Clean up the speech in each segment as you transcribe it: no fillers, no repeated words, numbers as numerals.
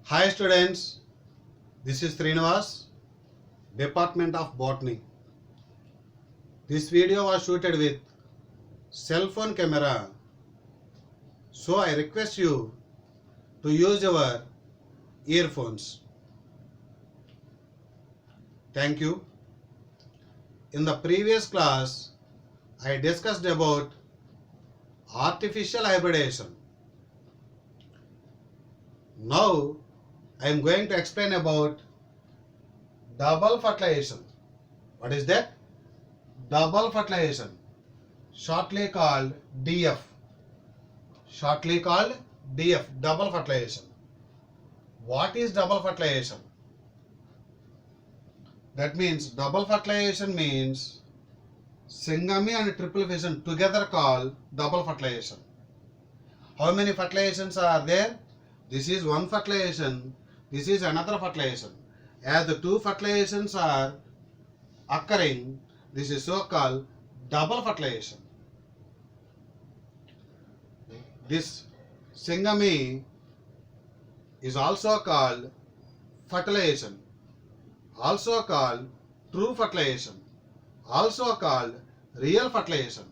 Hi students, this is Srinivas, Department of Botany. This video was shooted with cell phone camera, so I request you to use your earphones. Thank you. In the previous class, I discussed about artificial hybridization. Now, I am going to explain about double fertilization. What is that? Double fertilization, shortly called DF. Shortly called DF, double fertilization. What is double fertilization? That means double fertilization means syngamy and triple fission together called double fertilization. How many fertilizations are there? This is one fertilization, this is another fertilization. As the two fertilizations are occurring, this is so called double fertilization. This syngamy is also called fertilization, also called true fertilization, also called real fertilization.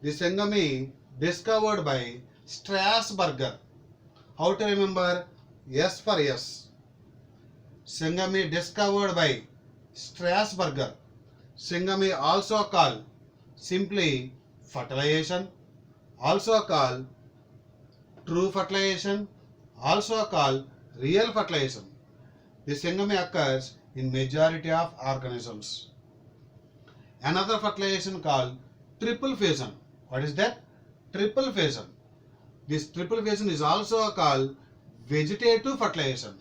This syngamy discovered by Strasburger. How to remember? S for S. Syngamy discovered by Strasburger. Syngamy also called simply fertilization, also called true fertilization, also called real fertilization. This syngamy occurs in majority of organisms. Another fertilization called triple fission. What is that? Triple fission. This triple fission is also called vegetative fertilization.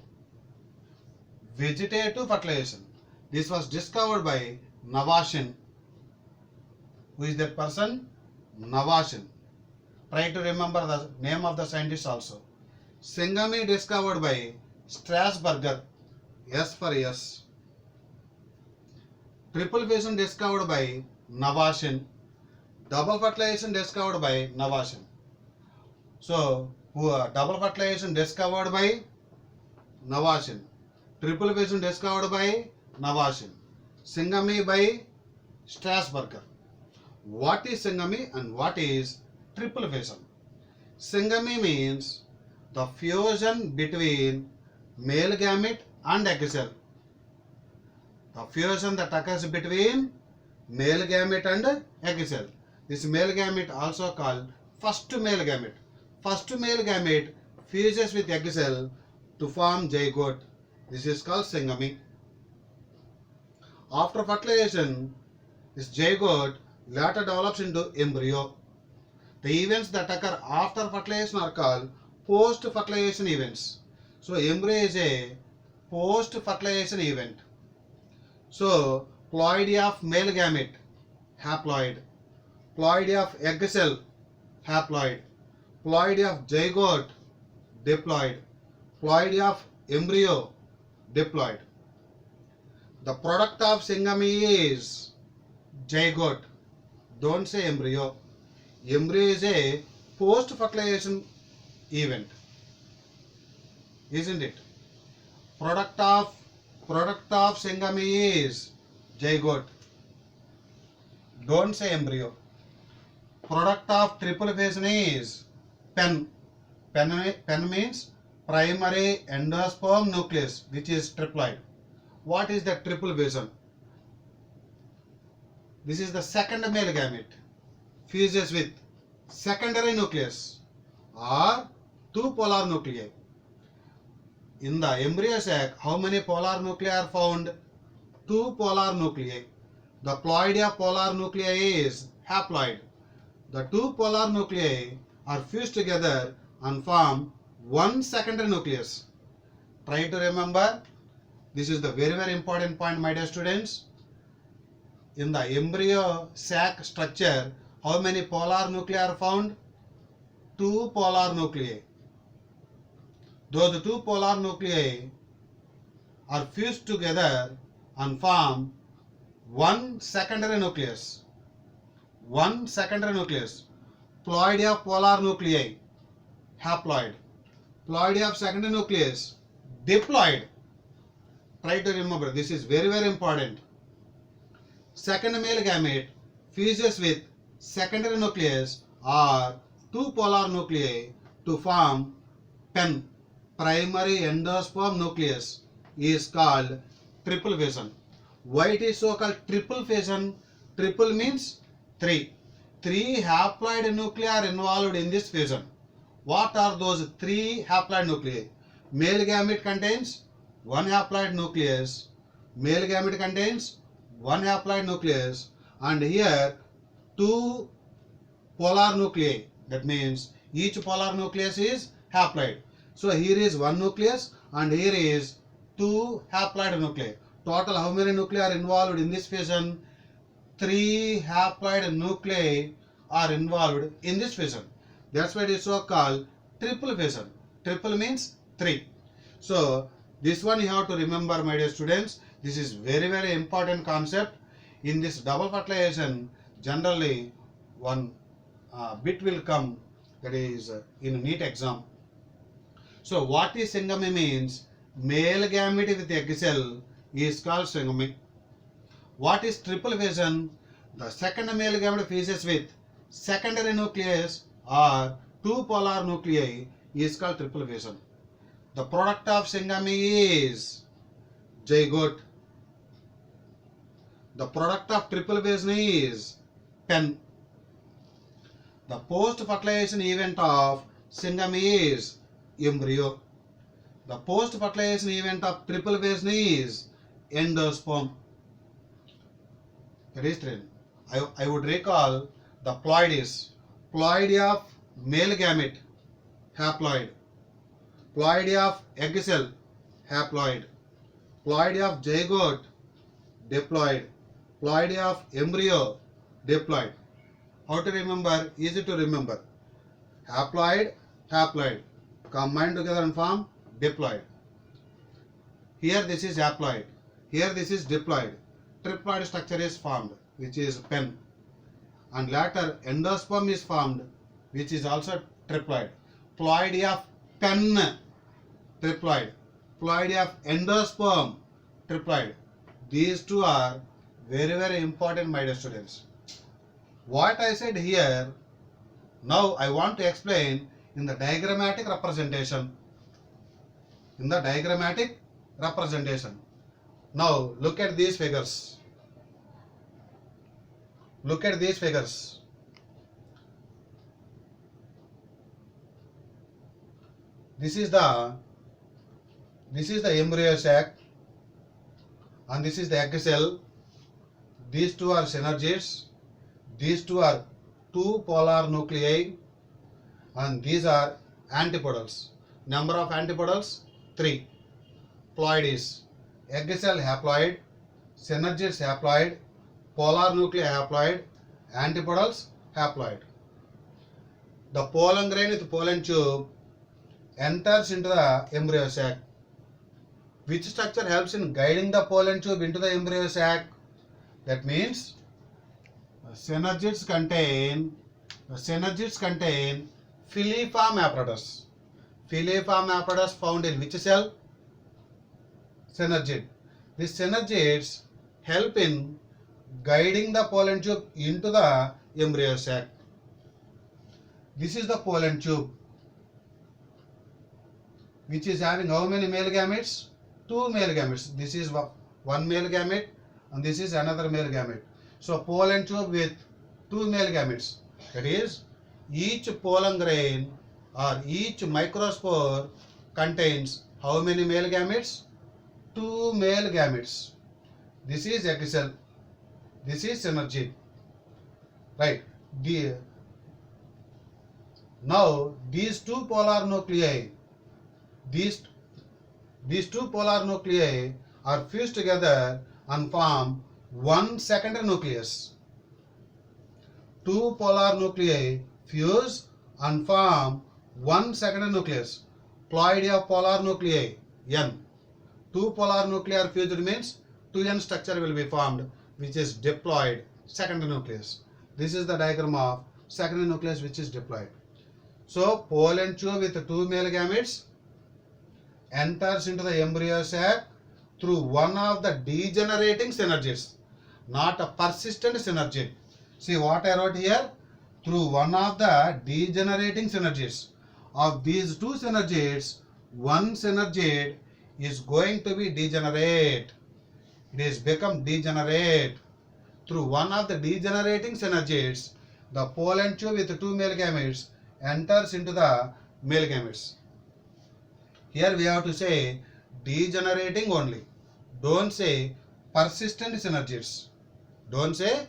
Vegetative fertilization. This was discovered by Navashin. Who is that person? Navashin. Try to remember the name of the scientist also. Syngamy discovered by Strasburger. S for S. Triple fission discovered by Navashin. Double fertilization discovered by Navashin. So, double fertilization discovered by Navashin. Triple fission discovered by Navashin. Syngamy by Strasburger. What is syngamy and what is triple fission? Syngamy means the fusion between male gamete and egg cell. The fusion that occurs between male gamete and egg cell. This male gamete also called first male gamete. First male gamete fuses with egg cell to form zygote. This is called syngamy. After fertilization, this zygote later develops into embryo. The events that occur after fertilization are called post-fertilization events. So, embryo is a post-fertilization event. So, ploidy of male gamete, haploid. Ploidy of egg cell, haploid. Ploidy of zygote, diploid. Ploidy of embryo, diploid. The product of syngamy is zygote. Don't say embryo. Embryo is a post-fertilization event, isn't it? Product of syngamy is zygote. Don't say embryo. Product of triple fission is pen. Pen means primary endosperm nucleus, which is triploid. What is the triple fission? This is the second male gamete fuses with secondary nucleus or two polar nuclei. In the embryo sac, how many polar nuclei are found? Two polar nuclei. The ploidy of polar nuclei is haploid. The two polar nuclei are fused together and form one secondary nucleus. Try to remember. This is the very important point, my dear students. In the embryo sac structure, how many polar nuclei are found? Two polar nuclei. Those two polar nuclei are fused together and form one secondary nucleus. One secondary nucleus. Ploidy of polar nuclei, haploid. Ploidy of secondary nucleus, diploid. Try to remember, this is very, very important. Second male gamete fuses with secondary nucleus or two polar nuclei to form PEN, primary endosperm nucleus, is called triple fission. Why it is so called triple fission? Triple means three. Three haploid nuclei are involved in this fission. What are those three haploid nuclei? Male gamete contains one haploid nucleus. Male gamete contains one haploid nucleus, and here two polar nuclei. That means each polar nucleus is haploid. So here is one nucleus and here is two haploid nuclei. Total how many nuclei are involved in this fission? Three haploid nuclei are involved in this fission. That's why it is so called triple fission. Triple means three. So this one you have to remember, my dear students. This is very, very important concept. In this double fertilization, generally one bit will come, that is in NEET exam. So what is syngamy means? Male gamete with egg cell is called syngamy. What is triple fission? The second male gamete fuses with secondary nucleus or two polar nuclei is called triple fission. The product of syngamy is zygote. The product of triple fission is PEN. The post-fertilization event of syngamy is embryo. The post-fertilization event of triple fission is endosperm. That is true. I would recall the ploidy of male gamete, haploid. Ploidy of egg cell, haploid. Ploidy of zygote, diploid. Ploidy of embryo, diploid. How to remember? Easy to remember. Haploid, haploid. Combine together and form diploid. Here this is haploid. Here this is diploid. Triploid structure is formed, which is PEN. And later endosperm is formed, which is also triploid. Ploidy of PEN, triploid. Ploidy of endosperm, triploid. These two are very, very important, my dear students. What I said here, now I want to explain in the diagrammatic representation. In the diagrammatic representation. Now look at these figures. Look at these figures. This is the embryo sac and this is the egg cell. These two are synergids. These two are two polar nuclei and these are antipodals. Number of antipodals 3. Ploidies. Egg cell haploid, synergids haploid, polar nuclei haploid, antipodals haploid. The pollen grain with pollen tube enters into the embryo sac. Which structure helps in guiding the pollen tube into the embryo sac? That means synergids contain filiform apparatus. Filiform apparatus found in which cell? Synergid. These synergids help in guiding the pollen tube into the embryo sac. This is the pollen tube, which is having how many male gametes? 2 male gametes. This is one male gamete and this is another male gamete. So pollen tube with 2 male gametes. That is, each pollen grain or each microspore contains how many male gametes? 2 male gametes. This is egg cell. This is synergid. Right. Now these two polar nuclei, these two polar nuclei are fused together and form one secondary nucleus. Two polar nuclei fuse and form one secondary nucleus. Ploidy of polar nuclei, N. Two polar nuclei are fused means 2N structure will be formed, which is diploid secondary nucleus. This is the diagram of secondary nucleus, which is diploid. So pollen tube with 2 male gametes, enters into the embryo sac through one of the degenerating synergies, not a persistent synergy. See what I wrote here? Through one of the degenerating synergies. Of these two synergies, one synergid is going to be degenerate. It is become degenerate. Through one of the degenerating synergids, the pollen tube with two male gametes enters into the male gametes. Here we have to say degenerating only. Don't say persistent synergids. Don't say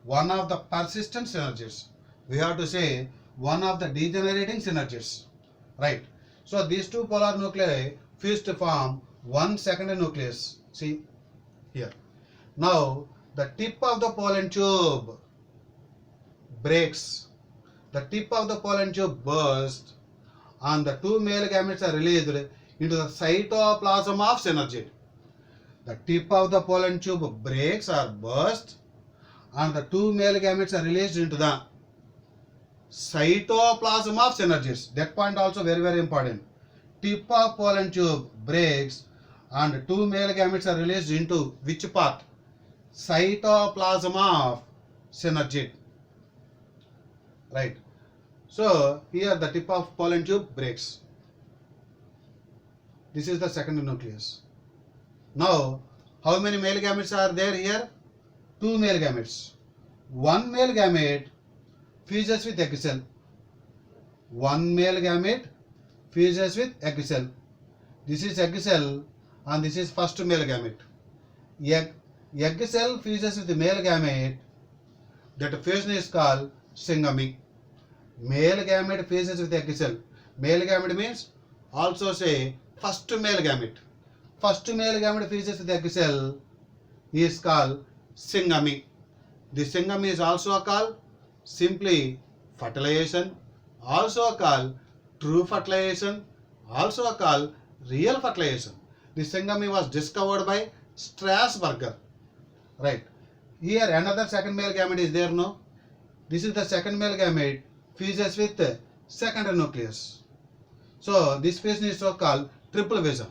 one of the persistent synergids. We have to say one of the degenerating synergids. Right. So these two polar nuclei fuse to form one secondary nucleus. See here. Now the tip of the pollen tube breaks. The tip of the pollen tube bursts and the two male gametes are released into the cytoplasm of synergid. The tip of the pollen tube breaks or bursts and the two male gametes are released into the cytoplasm of synergids. That point also very, very important. Tip of pollen tube breaks and two male gametes are released into which part? Cytoplasm of synergid. Right. So here the tip of pollen tube breaks. This is the secondary nucleus. Now how many male gametes are there here? Two male gametes. One male gamete fuses with egg cell. One male gamete fuses with egg cell. This is egg cell and this is first male gamete. Egg cell fuses with the male gamete. That fusion is called syngamy. Male gamete fuses with egg cell. Male gamete means also say first male gamete. First male gamete fuses with egg cell is called syngamy. The syngamy is also called simply fertilization, also called true fertilization, also called real fertilization. The syngamy was discovered by Strasburger. Right. Here another second male gamete is there, no? This is the second male gamete fuses with secondary nucleus. So this fusion is so called triple fission.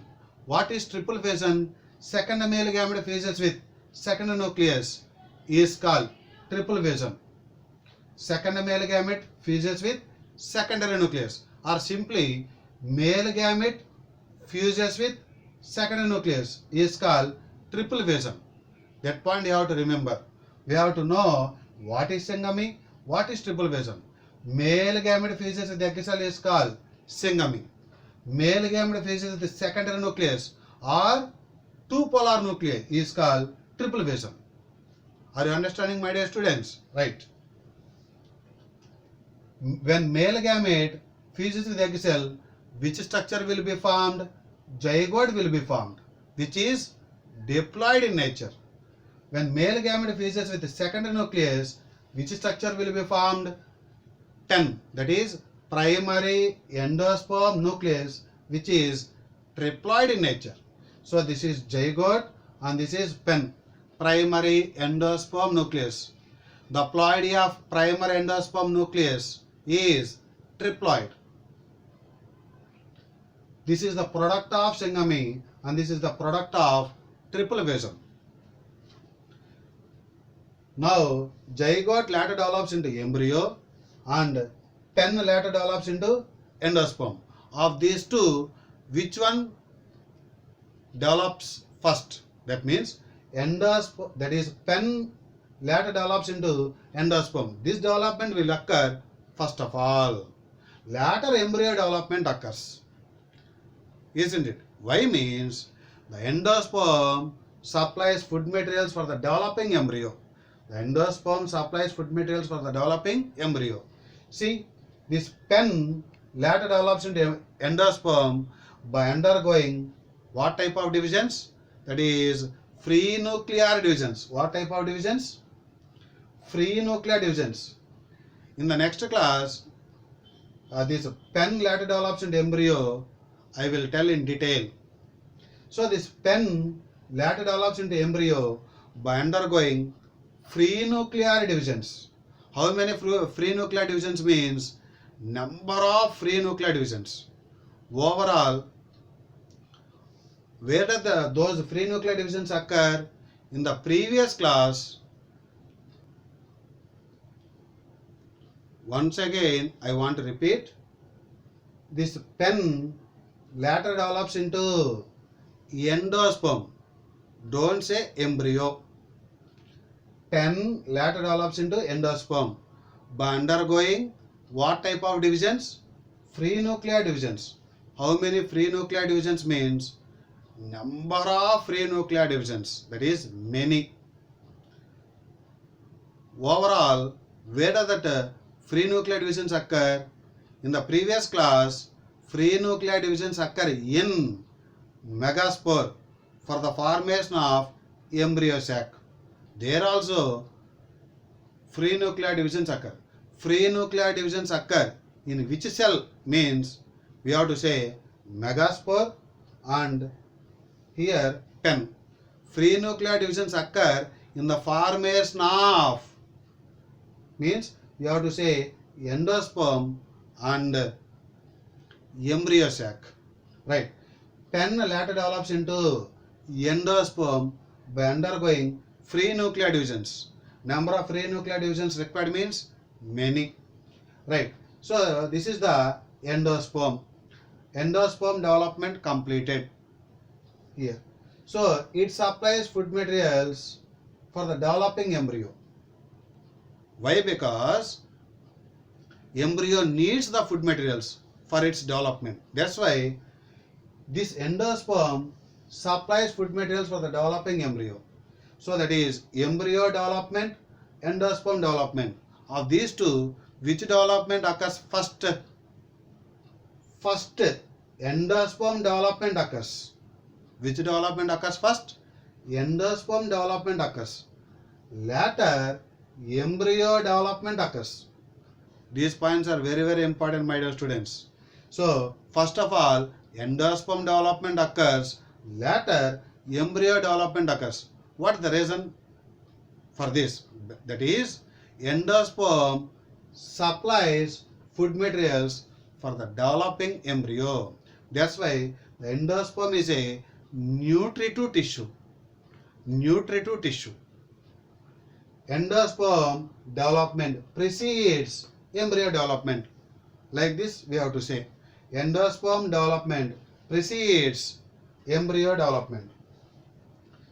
What is triple fission? Second male gamete fuses with secondary nucleus is called triple fission. Second male gamete fuses with secondary nucleus, or simply male gamete fuses with secondary nucleus is called triple fission. That point you have to remember. We have to know what is syngamy, what is triple fission. Male gamete fuses with egg cell is called syngamy. Male gamete fuses with the secondary nucleus or two polar nuclei is called triple fission. Are you understanding, my dear students? Right. When male gamete fuses with egg cell, which structure will be formed? Zygote will be formed, which is diploid in nature. When male gamete fuses with the secondary nucleus, which structure will be formed? 10. That is primary endosperm nucleus, which is triploid in nature. So this is zygote and this is pen, primary endosperm nucleus. The ploidy of primary endosperm nucleus is triploid. This is the product of syngamy and this is the product of triple fission. Now zygote later develops into embryo and pen later develops into endosperm. Of these two, which one develops first? That means endosperm, that is pen later develops into endosperm. This development will occur first of all. Later embryo development occurs. Isn't it? Why means the endosperm supplies food materials for the developing embryo. The endosperm supplies food materials for the developing embryo. See, this pen later develops into endosperm by undergoing what type of divisions? That is free nuclear divisions. What type of divisions? Free nuclear divisions. In the next class, this pen later develops into embryo. I will tell in detail. So this pen later develops into embryo by undergoing free nuclear divisions. How many free nuclear divisions means? Number of free nuclear divisions. Overall, Where did those free nuclear divisions occur? In the previous class. Once again, I want to repeat. This pen later develops into endosperm. Don't say embryo. Pen later develops into endosperm by undergoing what type of divisions? Free nuclear divisions. How many free nuclear divisions means number of free nuclear divisions, that is many. Overall, where does that free nuclear divisions occur? In the previous class, free nuclear divisions occur in megaspore for the formation of embryo sac. There also free nuclear divisions occur. Free nuclear divisions occur in which cell means we have to say megaspore and here pen. Free nuclear divisions occur in the formation of means we have to say endosperm and embryo sac. Right. Pen later develops into endosperm by undergoing free nuclear divisions. Number of free nuclear divisions required means many. Right. So this is the endosperm. Endosperm development completed here. So it supplies food materials for the developing embryo. Why? Because embryo needs the food materials for its development. That's why this endosperm supplies food materials for the developing embryo. So that is embryo development, endosperm development. Of these two, which development occurs first? First, endosperm development occurs. Which development occurs first? Endosperm development occurs. Later, embryo development occurs. These points are very, very important, my dear students. So, first of all, endosperm development occurs. Later, embryo development occurs. What is the reason for this? That is, endosperm supplies food materials for the developing embryo. That's why the endosperm is a nutritive tissue. Nutritive tissue. Endosperm development precedes embryo development. Like this we have to say. Endosperm development precedes embryo development.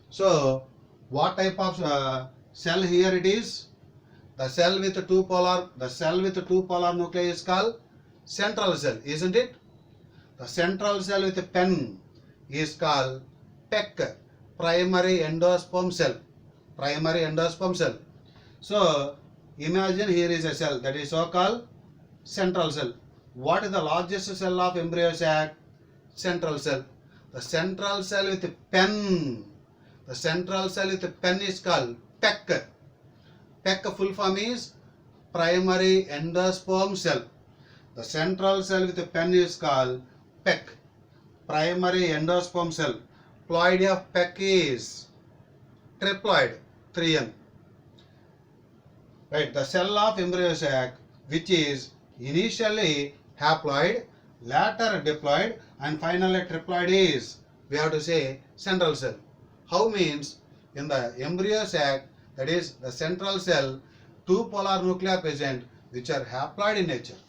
So what type of cell here it is? The cell with two polar nuclei is called central cell, isn't it? The central cell with a pen is called PEC, primary endosperm cell. Primary endosperm cell. So imagine here is a cell that is so called central cell. What is the largest cell of embryo sac? Central cell. The central cell with a pen. The central cell with a pen is called PEC. PEC full form is primary endosperm cell. The central cell with a pen is called PEC, primary endosperm cell. Ploidy of PEC is triploid, 3N. Right, the cell of embryo sac which is initially haploid, later diploid and finally triploid is, we have to say, central cell. How means in the embryo sac, that is the central cell, two polar nuclei are present which are haploid in nature.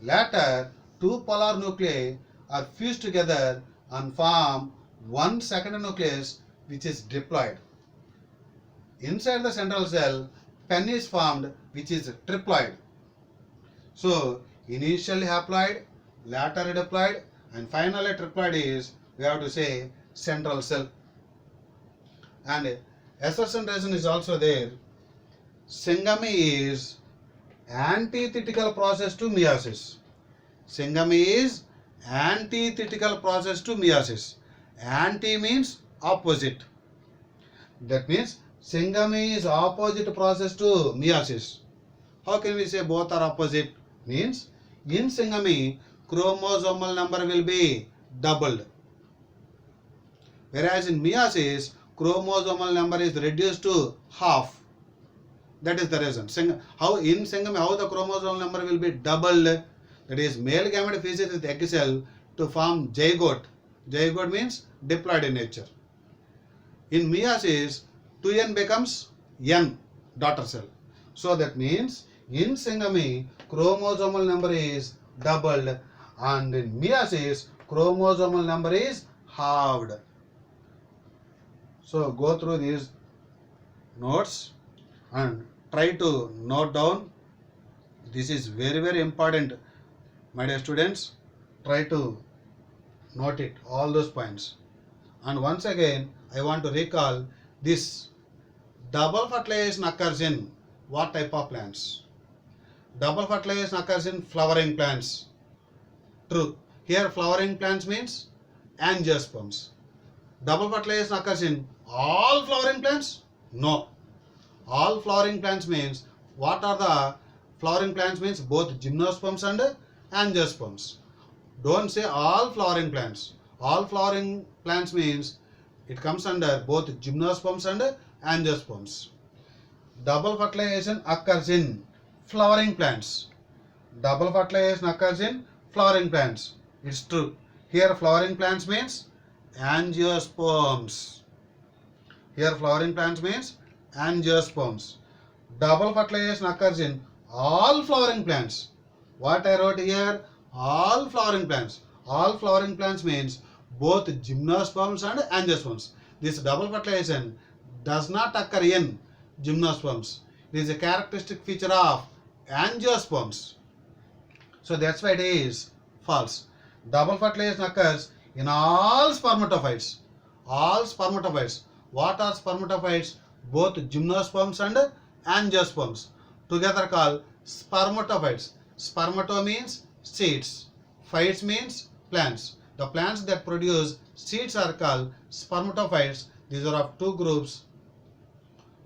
Later, two polar nuclei are fused together and form one second nucleus which is diploid. Inside the central cell, pen is formed which is triploid. So, initially haploid, later diploid and finally triploid is, we have to say, central cell. And assertion reason is also there. Syngamy is antithetical process to meiosis. Syngamy is antithetical process to meiosis. Anti means opposite. That means syngamy is opposite process to meiosis. How can we say both are opposite? Means in syngamy, chromosomal number will be doubled. Whereas in meiosis, chromosomal number is reduced to half. That is the reason. How in syngamy, how the chromosomal number will be doubled? That is, male gamete fuses with egg cell to form zygote. Zygote means diploid in nature. In meiosis, 2n becomes n daughter cell. So that means in syngamy, chromosomal number is doubled, and in meiosis, chromosomal number is halved. So go through these notes and try to note down. This is very important, my dear students. Try to note it, all those points. And once again, I want to recall this double fertilization occurs in what type of plants? Double fertilization occurs in flowering plants. True. Here flowering plants means angiosperms. Double fertilization occurs in all flowering plants? No. All flowering plants means, what are the flowering plants means? Both gymnosperms and angiosperms. Don't say all flowering plants. All flowering plants means it comes under both gymnosperms and angiosperms. Double fertilization occurs in flowering plants. Double fertilization occurs in flowering plants. It's true. Here flowering plants means angiosperms. Here flowering plants means angiosperms. Double fertilization occurs in all flowering plants. What I wrote here? All flowering plants. All flowering plants means both gymnosperms and angiosperms. This double fertilization does not occur in gymnosperms. It is a characteristic feature of angiosperms. So that's why it is false. Double fertilization occurs in all spermatophytes. All spermatophytes. What are spermatophytes? Both gymnosperms and angiosperms. Together called spermatophytes. Spermato means seeds. Phytes means plants. The plants that produce seeds are called spermatophytes. These are of two groups,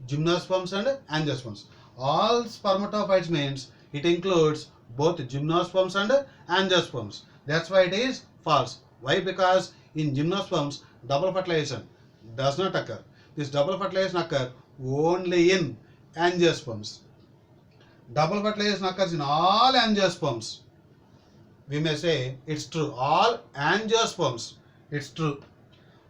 gymnosperms and angiosperms. All spermatophytes means it includes both gymnosperms and angiosperms. That's why it is false. Why? Because in gymnosperms double fertilization does not occur. This double fertilization occurs only in angiosperms. Double fertilization occurs in all angiosperms. We may say it's true. All angiosperms, it's true.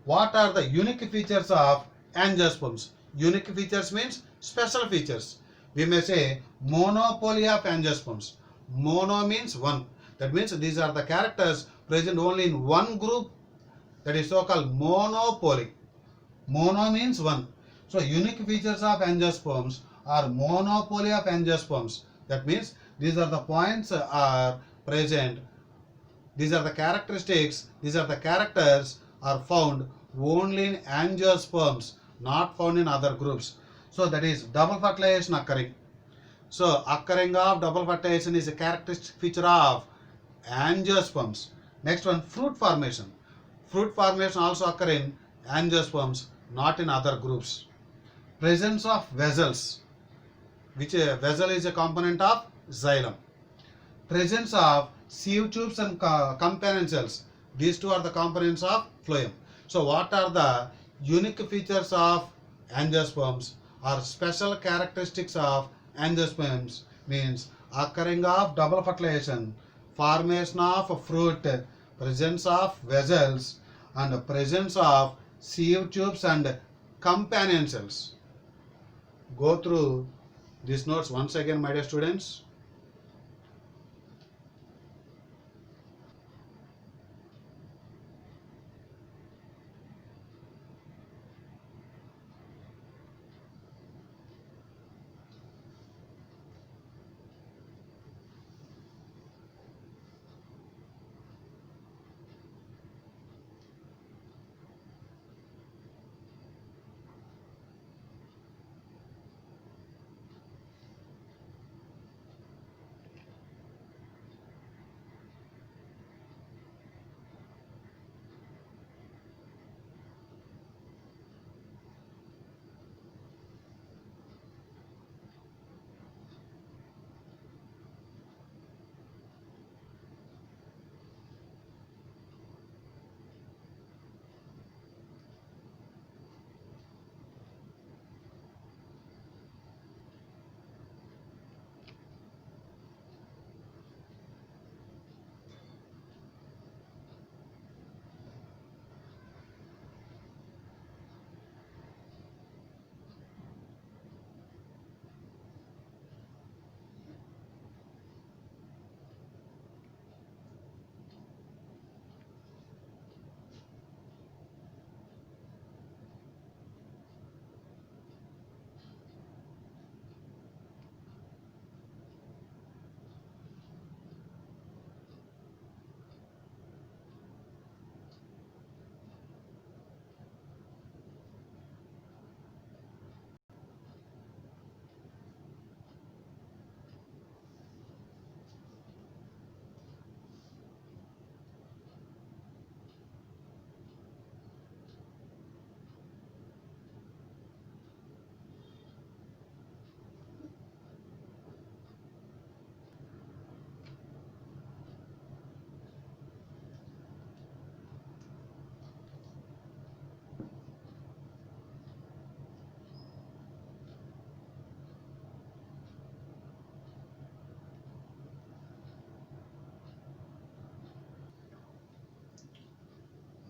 What are the unique features of angiosperms? Unique features means special features. We may say monopoly of angiosperms. Mono means one. That means these are the characters present only in one group. That is so-called monopoly. Mono means one. So unique features of angiosperms are monopoly of angiosperms. That means these are the points are present. These are the characteristics. These are the characters are found only in angiosperms, not found in other groups. So that is double fertilization occurring. So occurring of double fertilization is a characteristic feature of angiosperms. Next one, fruit formation. Fruit formation also occur in angiosperms, not in other groups. Presence of vessels, which a vessel is a component of xylem. Presence of sieve tubes and companion cells. These two are the components of phloem. So what are the unique features of angiosperms or special characteristics of angiosperms? Means occurring of double fertilization, formation of fruit, presence of vessels, and presence of sieve tubes and companion cells. Go through these notes once again, my dear students.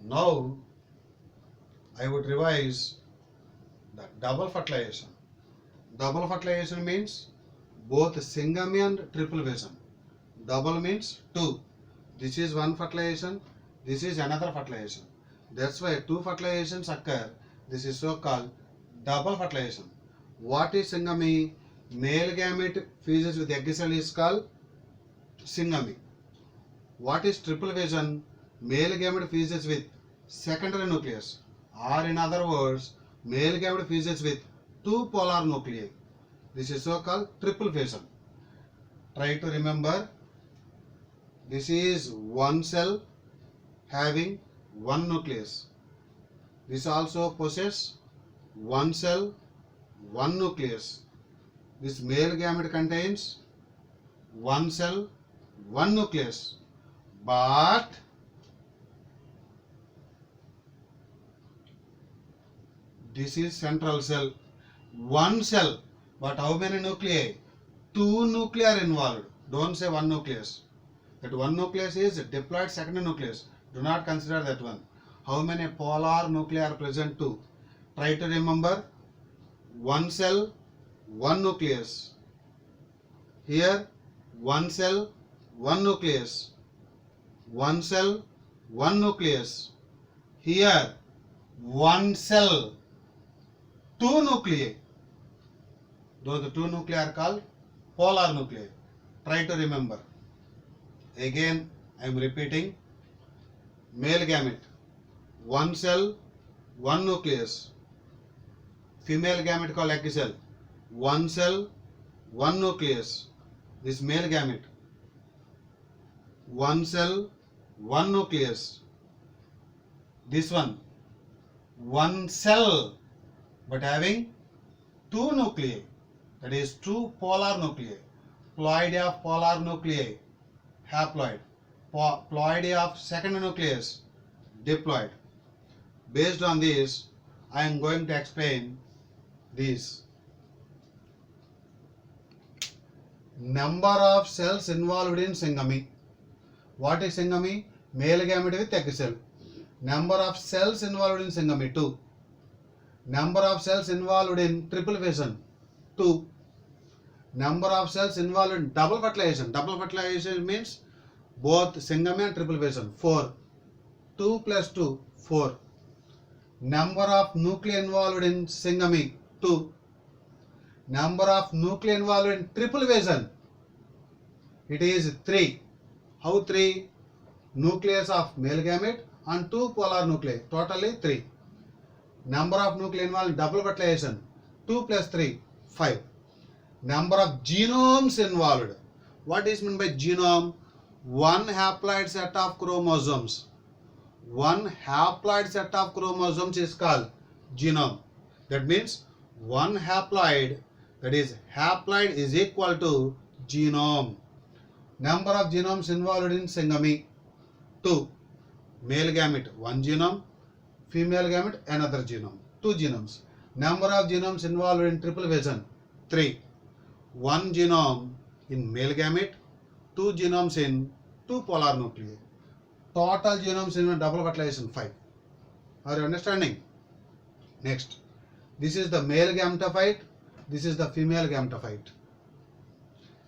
Now I would revise the double fertilization. Double fertilization means both syngamy and triple fission. Double means two. This is one fertilization, this is another fertilization. That's why two fertilizations occur. This is so called double fertilization. What is syngamy? Male gamete fuses with egg cell is called syngamy. What is triple fission? Male gamete fuses with secondary nucleus, or in other words, male gamete fuses with two polar nuclei. This is so called triple fission. Try to remember, this is one cell having one nucleus. This also possesses one cell, one nucleus. This male gamete contains one cell, one nucleus, but this is central cell, one cell, but how many nuclei? Two nuclei are involved. Don't say one nucleus. That one nucleus is diploid second nucleus. Do not consider that one. How many polar nuclei are present? Two. Try to remember, one cell, one nucleus. Here, one cell, one nucleus. One cell, one nucleus. Here, one cell, two nuclei. Those two nuclei are called polar nuclei. Try to remember. Again, I am repeating. Male gamete, one cell, one nucleus. Female gamete called egg cell, one cell, one nucleus. This male gamete, one cell, one nucleus. This one cell, but having two nuclei, that is two polar nuclei. Ploidy of polar nuclei, haploid. Ploidy of second nucleus, diploid. Based on this, I am going to explain this. Number of cells involved in syngamy. What is syngamy? Male gamete with egg cell. Number of cells involved in syngamy, 2. Number of cells involved in triple fission, 2. Number of cells involved in double fertilization. Double fertilization means both syngamy and triple fission, 4. 2 plus 2, 4. Number of nuclei involved in syngamy, 2. Number of nuclei involved in triple fission, it is 3. How 3? Nucleus of male gamete and 2 polar nuclei, totally 3. Number of nuclei involved in double fertilization, 2 plus 3, 5. Number of genomes involved. What is meant by genome? One haploid set of chromosomes. One haploid set of chromosomes is called genome. That means one haploid, that is haploid, is equal to genome. Number of genomes involved in syngamy, 2. Male gamete, one genome. Female gamete, another genome. 2 genomes. Number of genomes involved in triple fission, 3. One genome in male gamete, 2 genomes in 2 polar nuclei. Total genomes in double fertilization, 5. Are you understanding? Next, this is the male gametophyte, this is the female gametophyte.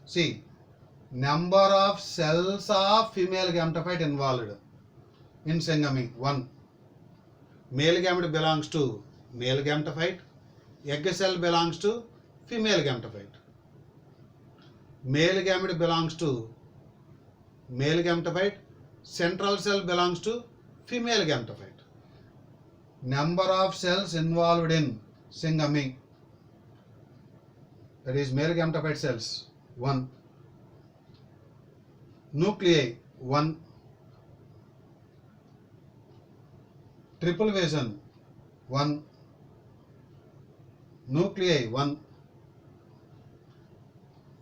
See, number of cells of female gametophyte involved in syngamy, 1. Male gamete belongs to male gametophyte, egg cell belongs to female gametophyte. Male gamete belongs to male gametophyte, central cell belongs to female gametophyte. Number of cells involved in syngamy, that is male gametophyte cells, 1. Nuclei, 1. Triple fission, 1. Nuclei, 1.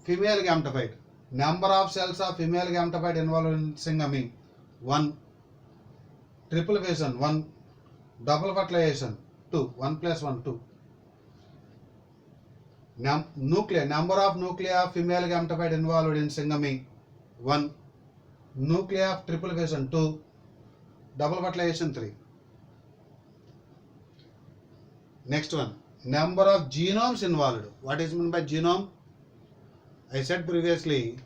Female gametophyte. Number of cells of female gametophyte involved in syngamy, 1. Triple fission, 1. Double fertilization, 2. 1 plus 1, 2. Nuclei. Number of nuclei of female gametophyte involved in syngamy, 1. Nuclei of triple fission, 2. Double fertilization, 3. Next one, number of genomes involved. What is meant by genome? I said previously,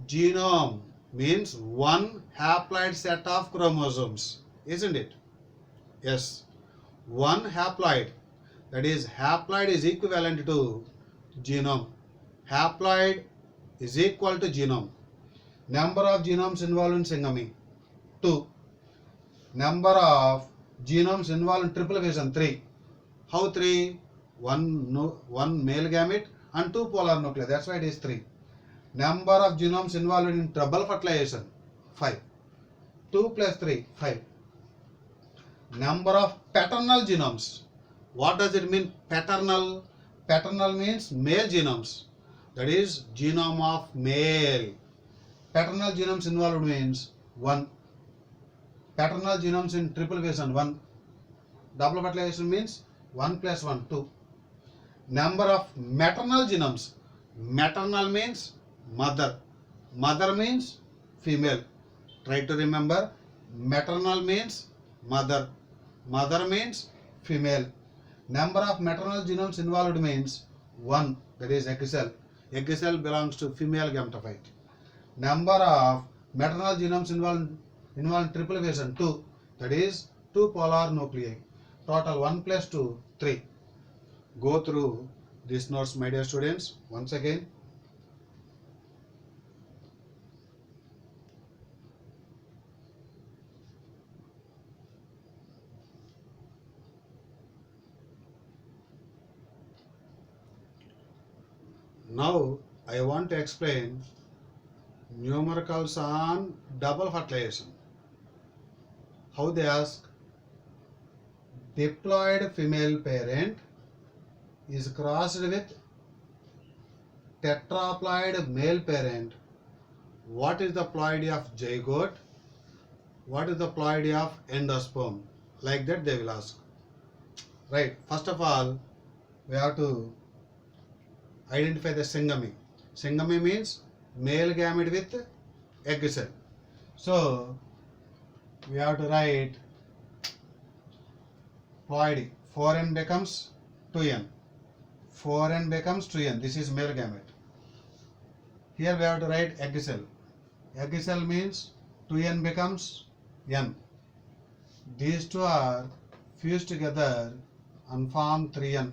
genome means one haploid set of chromosomes, isn't it? Yes, one haploid. That is, haploid is equivalent to genome. Haploid is equal to genome. Number of genomes involved in syngamy, 2. Number of genomes involved in triple fission, 3. How 3? One male gamete and 2 polar nuclei. That's why it is 3. Number of genomes involved in double fertilization, 5. 2 plus 3, 5. Number of paternal genomes. What does it mean? Paternal. Paternal means male genomes. That is genome of male. Paternal genomes involved means 1. Paternal genomes in triple fission, 1. Double fertilization means 1 plus 1, 2. Number of maternal genomes. Maternal means mother. Mother means female. Try to remember. Maternal means mother. Mother means female. Number of maternal genomes involved means 1. That is egg cell. Egg cell belongs to female gametophyte. Number of maternal genomes involved in triple fission, 2. That is 2 polar nuclei. Total 1 plus 2, 3. Go through these notes, my dear students, once again. Now I want to explain numericals on double fertilization. How they ask? Diploid female parent is crossed with tetraploid male parent. What is the ploidy of zygote? What is the ploidy of endosperm? Like that they will ask. Right. First of all, we have to identify the syngamy. Syngamy means male gamete with egg cell. So we have to write ploidy. 4n becomes 2n. 4n becomes 2n. This is male gamete. Here we have to write egg cell. Egg cell means 2n becomes n. These two are fused together and form 3n.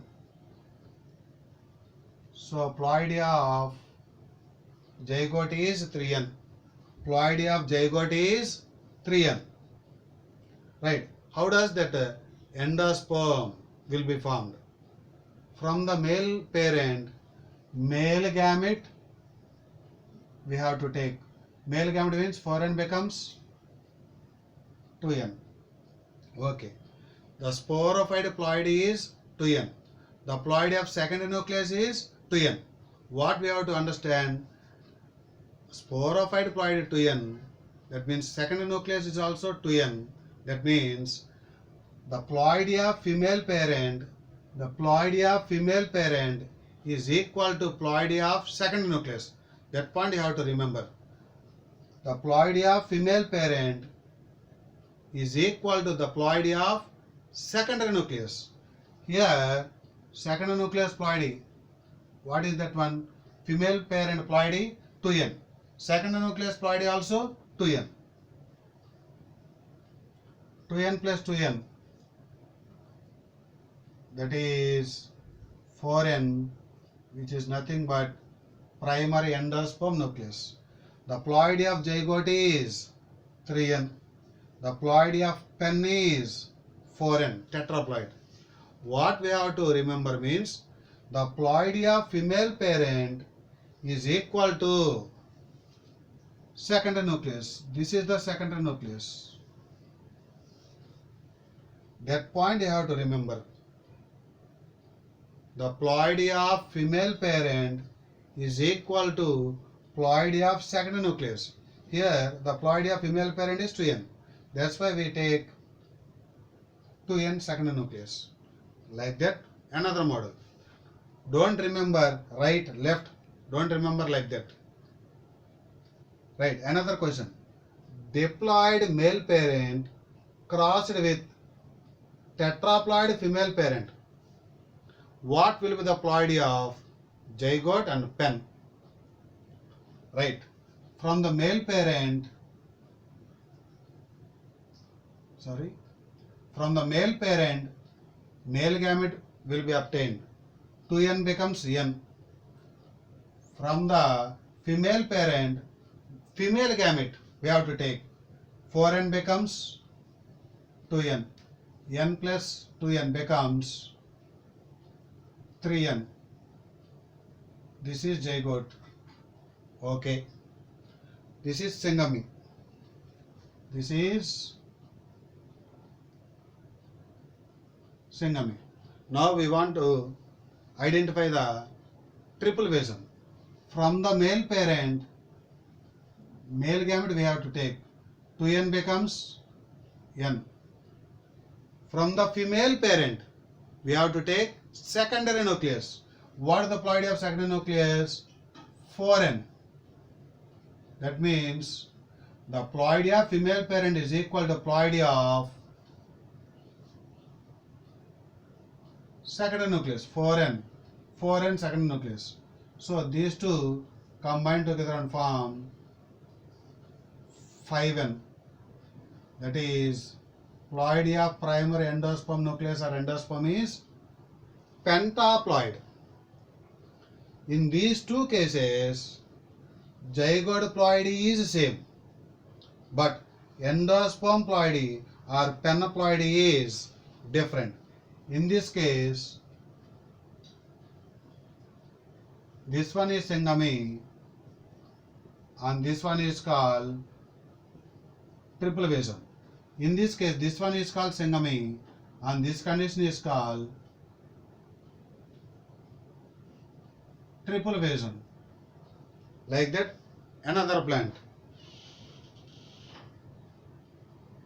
So ploidy of zygote is 3n. Ploidy of zygote is 3n. Right. How does that endosperm will be formed? From the male parent, male gamete, we have to take. Male gamete means 4n becomes 2n. Okay. The sporophyte ploidy is 2n. The ploidy of secondary nucleus is 2n. What we have to understand? Sporophyte ploidy 2n. That means secondary nucleus is also 2n. That means the ploidy of female parent, is equal to ploidy of secondary nucleus. That point you have to remember. The ploidy of female parent is equal to the ploidy of secondary nucleus. Here, secondary nucleus ploidy. What is that one? Female parent ploidy 2n. Secondary nucleus ploidy also 2n. 2n plus 2n. That is 4n, which is nothing but primary endosperm nucleus. The ploidy of zygote is 3n. The ploidy of pen is 4n, tetraploid. What we have to remember means the ploidy of female parent is equal to secondary nucleus. This is the secondary nucleus. That point you have to remember. The ploidy of female parent is equal to ploidy of secondary nucleus. Here the ploidy of female parent is 2n. That's why we take 2n secondary nucleus. Like that. Another model. Don't remember right, left. Don't remember like that. Right. Another question. Diploid male parent crossed with tetraploid female parent. what will be the ploidy of zygote and pen? Right. From the male parent, male gamete will be obtained. 2n becomes n. From the female parent, female gamete we have to take. 4n becomes 2n. n plus 2n becomes 3n. This is zygote. Okay. This is syngamy. This is syngamy. Now we want to identify the triple vision. From the male parent, male gamete we have to take. 2n becomes n. From the female parent, we have to take secondary nucleus. What is the ploidy of secondary nucleus? 4n. That means the ploidy of female parent is equal to ploidy of secondary nucleus, 4n secondary nucleus. So these two combine together and form 5n. That is ploidy of primary endosperm nucleus or endosperm is pentaploid. In these two cases, zygote ploidy is same, but endosperm ploidy or penaploidy is different. In this case, this one is syngamy and this one is called triple vision. In this case, this one is called syngamy and this condition is called triple vision. Like that, another plant.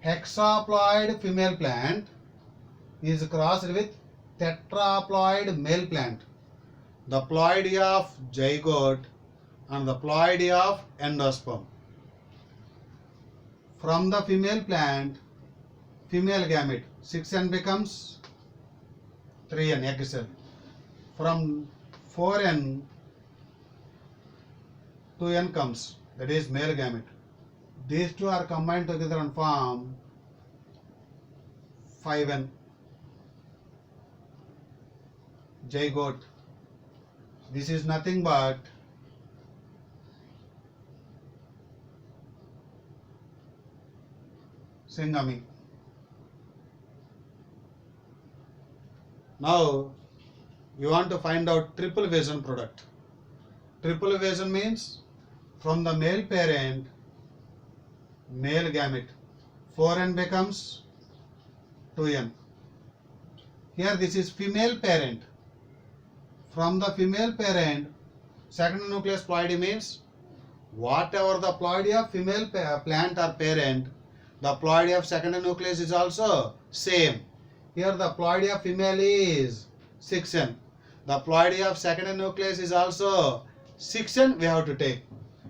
Hexaploid female plant is crossed with tetraploid male plant. The ploidy of zygote and the ploidy of endosperm. From the female plant, female gamete, 6n becomes 3n, egg cell. From 4n, 2n comes, that is male gamete. These two are combined together and form 5n, zygote. This is nothing but syngamy. Now you want to find out triple vision product. Triple vision means from the male parent, male gamete, 4n becomes 2n. Here this is female parent. From the female parent, secondary nucleus ploidy means whatever the ploidy of female plant or parent, the ploidy of secondary nucleus is also same. Here the ploidy of female is 6n. The ploidy of secondary nucleus is also 6n we have to take.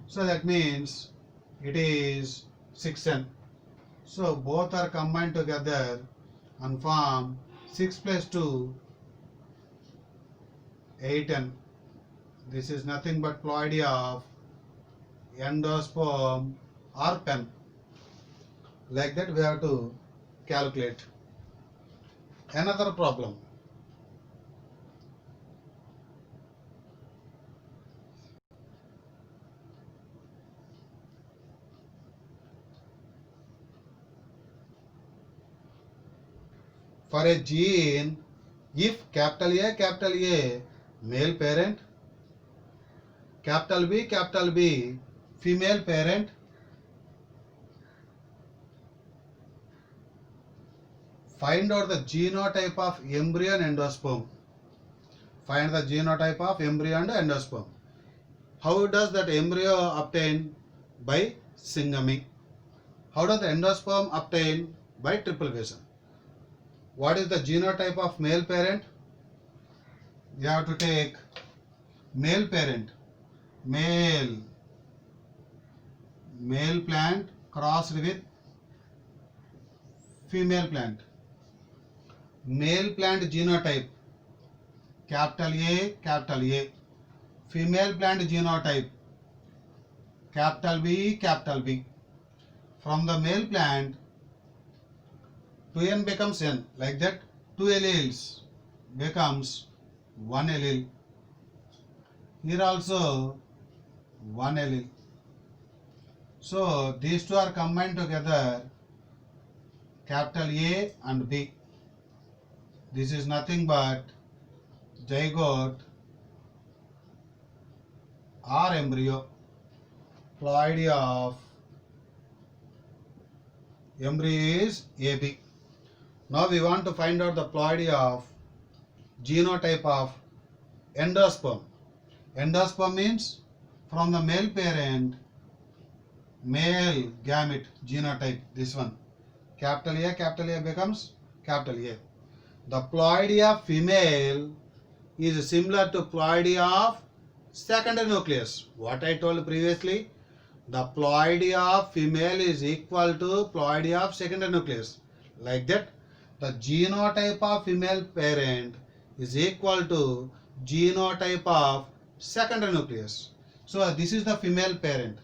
So that means it is 6n. So both are combined together and form 6 plus 2, 8n. This is nothing but ploidy of endosperm or pen. Like that we have to calculate. Another problem. For a gene, if capital A, male parent, capital B, female parent, find out the genotype of embryo and endosperm. Find the genotype of embryo and endosperm. How does that embryo obtain? By syngamy. How does the endosperm obtain? By triple vision. What is the genotype of male parent? You have to take male parent, male plant crossed with female plant. Male plant genotype capital A, female plant genotype, capital B. From the male plant, 2n becomes n, like that 2 alleles becomes 1 allele. Here also 1 allele. So these two are combined together, capital A and B. This is nothing but zygote or embryo. Ploidy of embryo is AB. Now we want to find out the ploidy of genotype of endosperm. Endosperm means from the male parent, male gamete genotype, this one. Capital A becomes capital A. The ploidy of female is similar to ploidy of secondary nucleus. What I told previously, the ploidy of female is equal to ploidy of secondary nucleus. Like that, the genotype of female parent is equal to genotype of secondary nucleus. So this is the female parent.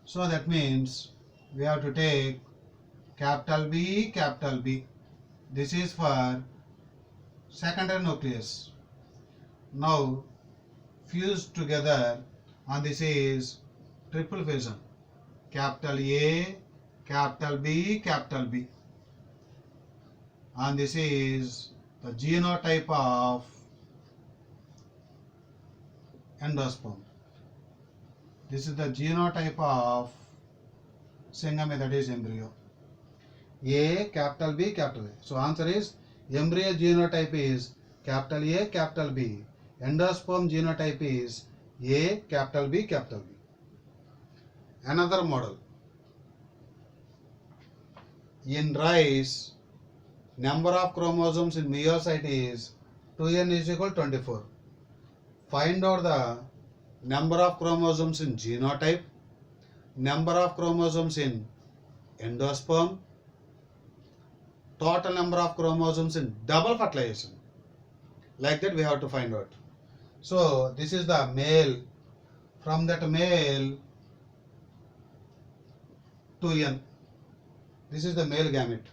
So that means we have to take capital B. This is for secondary nucleus. Now fused together, and this is triple fission. Capital A, capital B. And this is the genotype of endosperm. This is the genotype of syngamy, that is embryo. A, capital B. So answer is embryo genotype is capital A, capital B. Endosperm genotype is A, capital B. Another model. In rice, number of chromosomes in meiocyte is 2n is equal to 24. Find out the number of chromosomes in genotype, number of chromosomes in endosperm, total number of chromosomes in double fertilization. Like that we have to find out. So this is the male. From that male, 2n. This is the male gamete.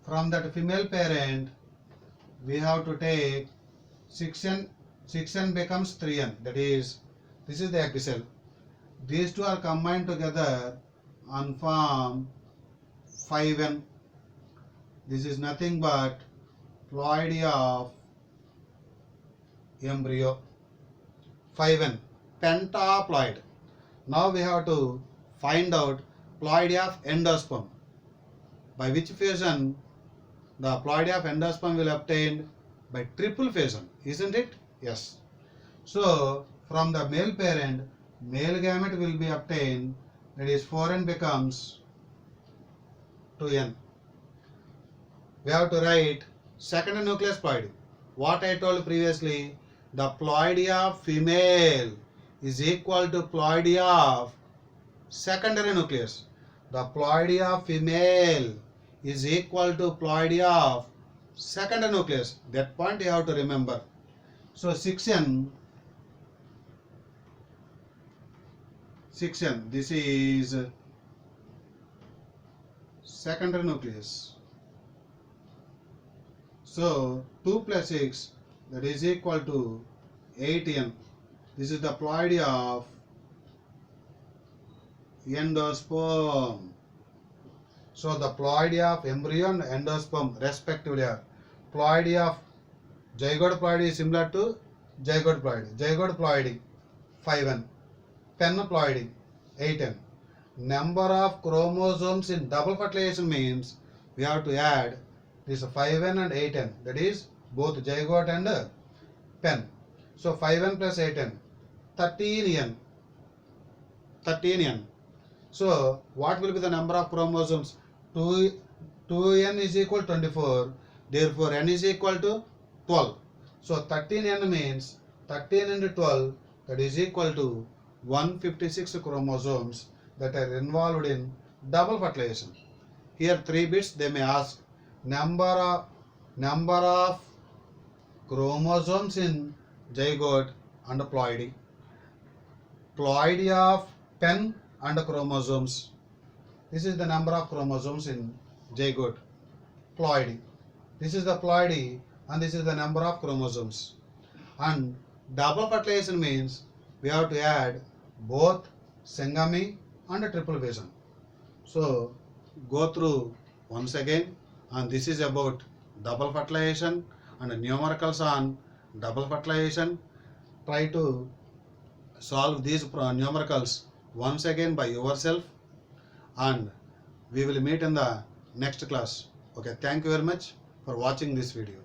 From that female parent, we have to take 6n. 6n becomes 3n. That is, this is the egg cell. These two are combined together and form 5n. This is nothing but ploidy of embryo. 5n, pentaploid. Now we have to find out ploidy of endosperm. By which fission the ploidy of endosperm will obtain? By triple fission, isn't it? Yes. So from the male parent, male gamete will be obtained, that is 4n becomes 2n. We have to write secondary nucleus ploidy. What I told previously, the ploidy of female is equal to ploidy of secondary nucleus. The ploidy of female is equal to ploidy of secondary nucleus. That point you have to remember. So 6n, this is secondary nucleus. So 2 plus 6, that is equal to 8n. This is the ploidy of endosperm. So the ploidy of embryo and endosperm respectively are ploidy of zygote ploidy is similar to zygote ploidy. Zygote ploidy 5n, penploidy 8n. Number of chromosomes in double fertilization means we have to add this 5n and 8n, that is both zygote and pen. So 5n plus 8n, 13n. So what will be the number of chromosomes? 2n is equal to 24. Therefore n is equal to 12. So 13n means 13 into 12, that is equal to 156 chromosomes that are involved in double fertilization. Here 3 bits they may ask number of chromosomes in zygote and ploidy. Ploidy of 10 and chromosomes. This is the number of chromosomes in zygote. Ploidy. This is the ploidy and this is the number of chromosomes. And double fertilization means we have to add both syngamy and triple fission. So go through once again, and this is about double fertilization and numericals on double fertilization. Try to solve these numericals once again by yourself, and we will meet in the next class. Okay, thank you very much for watching this video.